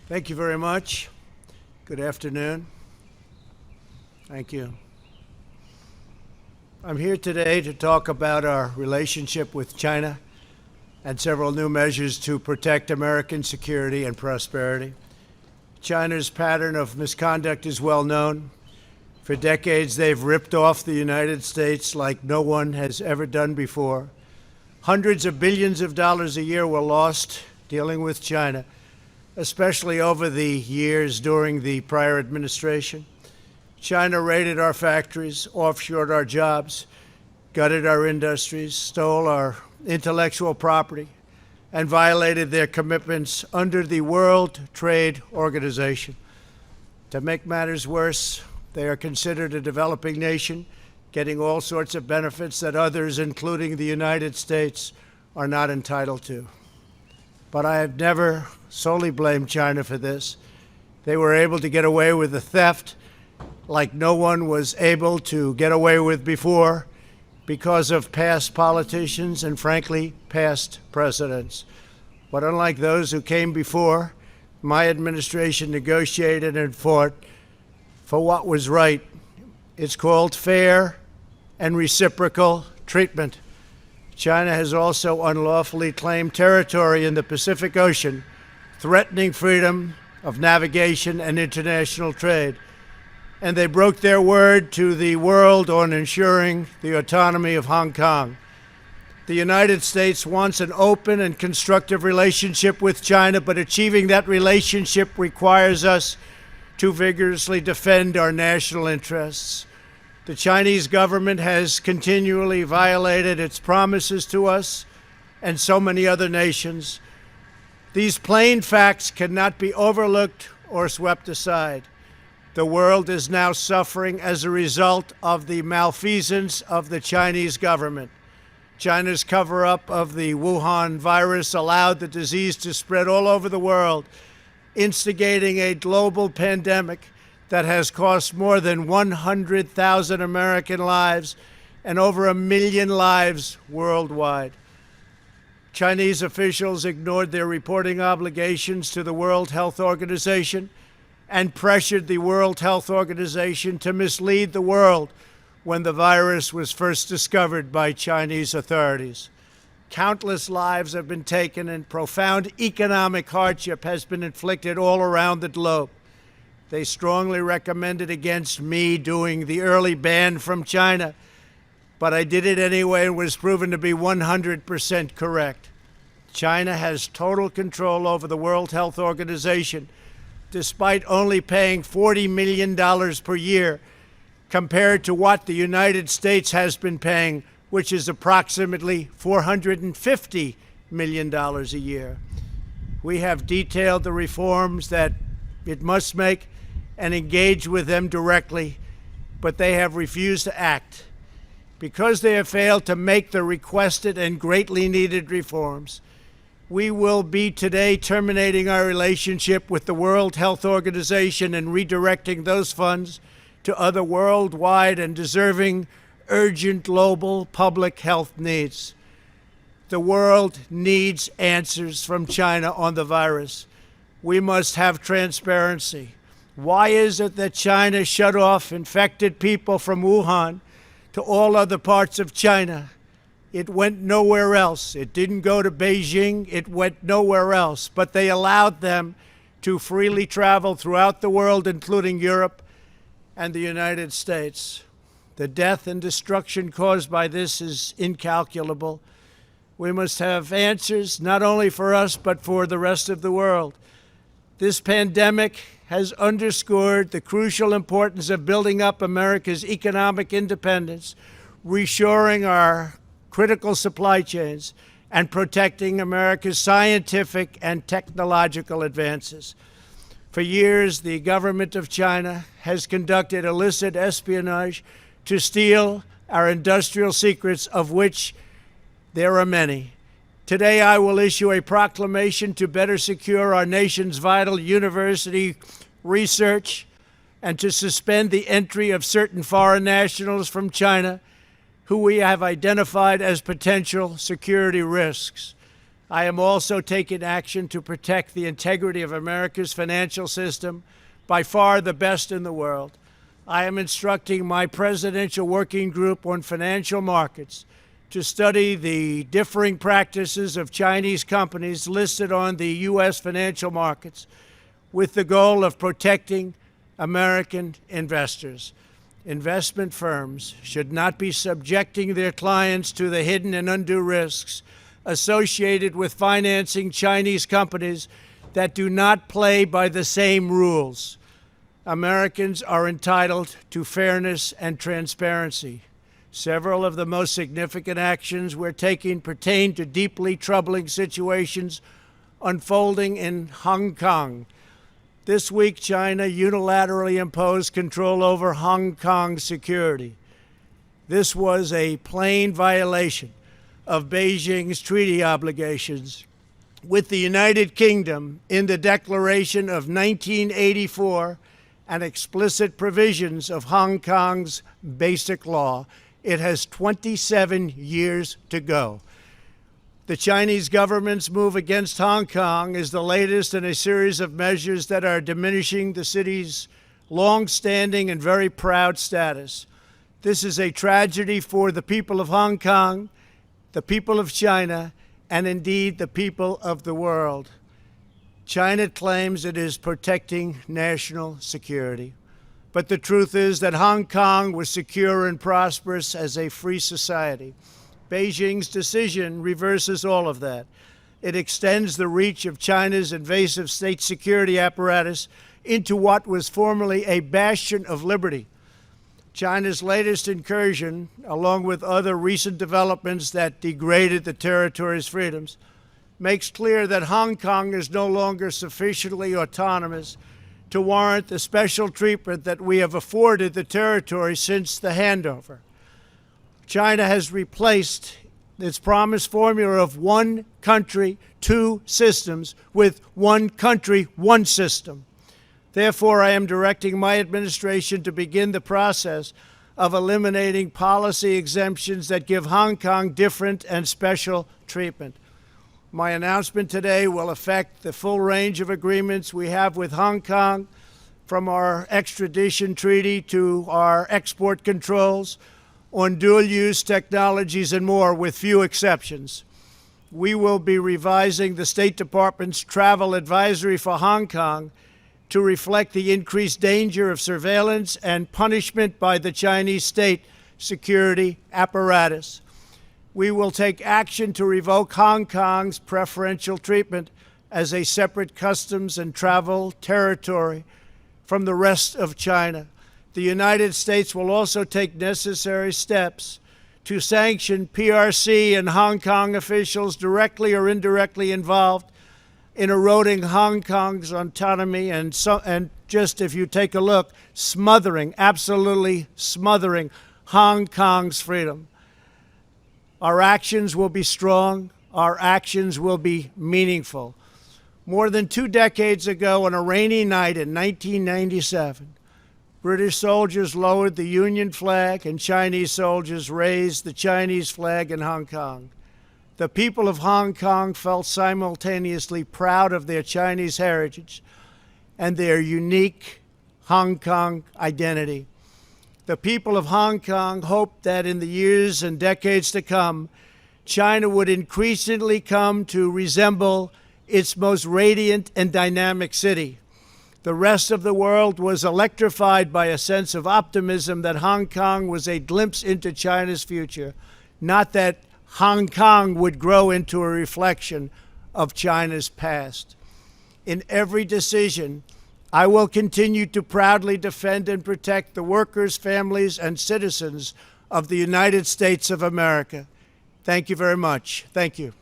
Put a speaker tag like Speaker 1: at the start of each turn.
Speaker 1: Thank you very much. Good afternoon. Thank you. I'm here today to talk about our relationship with China and several new measures to protect American security and prosperity. China's pattern of misconduct is well known. For decades, they've ripped off the United States like no one has ever done before. Hundreds of billions of dollars a year were lost dealing with China, especially over the years during the prior administration. China raided our factories, offshored our jobs, gutted our industries, stole our intellectual property, and violated their commitments under the World Trade Organization. To make matters worse, they are considered a developing nation, getting all sorts of benefits that others, including the United States, are not entitled to. But I have never solely blamed China for this. They were able to get away with the theft like no one was able to get away with before because of past politicians and, frankly, past presidents. But unlike those who came before, my administration negotiated and fought for what was right. It's called fair and reciprocal treatment. China has also unlawfully claimed territory in the Pacific Ocean, threatening freedom of navigation and international trade. And they broke their word to the world on ensuring the autonomy of Hong Kong. The United States wants an open and constructive relationship with China, but achieving that relationship requires us to vigorously defend our national interests. The Chinese government has continually violated its promises to us and so many other nations. These plain facts cannot be overlooked or swept aside. The world is now suffering as a result of the malfeasance of the Chinese government. China's cover-up of the Wuhan virus allowed the disease to spread all over the world, instigating a global pandemic that has cost more than 100,000 American lives and over 1 million lives worldwide. Chinese officials ignored their reporting obligations to the World Health Organization and pressured the World Health Organization to mislead the world when the virus was first discovered by Chinese authorities. Countless lives have been taken and profound economic hardship has been inflicted all around the globe. They strongly recommended against me doing the early ban from China, but I did it anyway and was proven to be 100% correct. China has total control over the World Health Organization, despite only paying $40 million per year compared to what the United States has been paying, which is approximately $450 million a year. We have detailed the reforms that it must make and engage with them directly, but they have refused to act. Because they have failed to make the requested and greatly needed reforms, we will be today terminating our relationship with the World Health Organization and redirecting those funds to other worldwide and deserving urgent global public health needs. The world needs answers from China on the virus. We must have transparency. Why is it that China shut off infected people from Wuhan to all other parts of China? It went nowhere else. It didn't go to Beijing. It went nowhere else. But they allowed them to freely travel throughout the world, including Europe and the United States. The death and destruction caused by this is incalculable. We must have answers, not only for us, but for the rest of the world. This pandemic has underscored the crucial importance of building up America's economic independence, reshoring our critical supply chains, and protecting America's scientific and technological advances. For years, the government of China has conducted illicit espionage to steal our industrial secrets, of which there are many. Today, I will issue a proclamation to better secure our nation's vital university research and to suspend the entry of certain foreign nationals from China who we have identified as potential security risks. I am also taking action to protect the integrity of America's financial system, by far the best in the world. I am instructing my Presidential Working Group on Financial Markets to study the differing practices of Chinese companies listed on the U.S. financial markets with the goal of protecting American investors. Investment firms should not be subjecting their clients to the hidden and undue risks associated with financing Chinese companies that do not play by the same rules. Americans are entitled to fairness and transparency. Several of the most significant actions we're taking pertain to deeply troubling situations unfolding in Hong Kong. This week, China unilaterally imposed control over Hong Kong's security. This was a plain violation of Beijing's treaty obligations with the United Kingdom in the Declaration of 1984 and explicit provisions of Hong Kong's Basic Law. It has 27 years to go. The Chinese government's move against Hong Kong is the latest in a series of measures that are diminishing the city's long-standing and very proud status. This is a tragedy for the people of Hong Kong, the people of China, and indeed the people of the world. China claims it is protecting national security. But the truth is that Hong Kong was secure and prosperous as a free society. Beijing's decision reverses all of that. It extends the reach of China's invasive state security apparatus into what was formerly a bastion of liberty. China's latest incursion, along with other recent developments that degraded the territory's freedoms, makes clear that Hong Kong is no longer sufficiently autonomous to warrant the special treatment that we have afforded the territory since the handover. China has replaced its promised formula of one country, two systems with one country, one system. Therefore, I am directing my administration to begin the process of eliminating policy exemptions that give Hong Kong different and special treatment. My announcement today will affect the full range of agreements we have with Hong Kong, from our extradition treaty to our export controls on dual-use technologies and more, with few exceptions. We will be revising the State Department's travel advisory for Hong Kong to reflect the increased danger of surveillance and punishment by the Chinese state security apparatus. We will take action to revoke Hong Kong's preferential treatment as a separate customs and travel territory from the rest of China. The United States will also take necessary steps to sanction PRC and Hong Kong officials directly or indirectly involved in eroding Hong Kong's autonomy and just, if you take a look, absolutely smothering Hong Kong's freedom. Our actions will be strong. Our actions will be meaningful. More than 2 decades ago, on a rainy night in 1997, British soldiers lowered the Union flag and Chinese soldiers raised the Chinese flag in Hong Kong. The people of Hong Kong felt simultaneously proud of their Chinese heritage and their unique Hong Kong identity. The people of Hong Kong hoped that in the years and decades to come, China would increasingly come to resemble its most radiant and dynamic city. The rest of the world was electrified by a sense of optimism that Hong Kong was a glimpse into China's future, not that Hong Kong would grow into a reflection of China's past. In every decision, I will continue to proudly defend and protect the workers, families, and citizens of the United States of America. Thank you very much. Thank you.